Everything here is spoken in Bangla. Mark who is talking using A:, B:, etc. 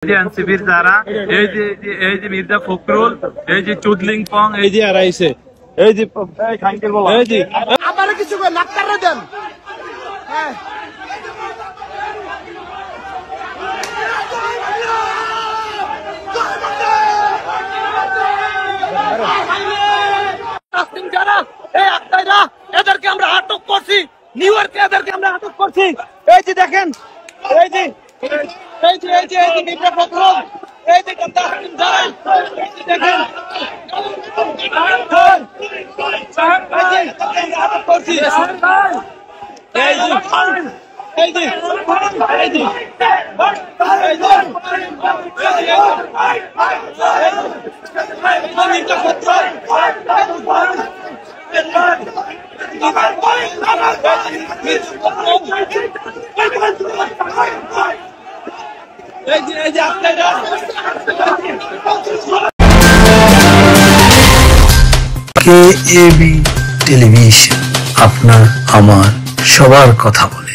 A: এনসিপির যারা এই যে মির্জা ফখরুল, এই যে চুদলিং পং, এই যে আড়াইছে, এই যে এই যে
B: আমারে কিছু করে লাক্তাররা দেন। হ্যাঁ যারা এই আত্মাইরা এদেরকে আমরা আটক করছি, নিউ ইয়র্কে এদেরকে আমরা আটক করছি। এই যে দেখেন, এই যে এই যে এই যে এই যে মির্জা ফখরুল, এই যে তাসলিম যারা, এই যে দেখেন আটক করছি। এই যে এই যে এই যে
C: KAB টেলিভিশন, আপনার আমার সবার কথা বলে।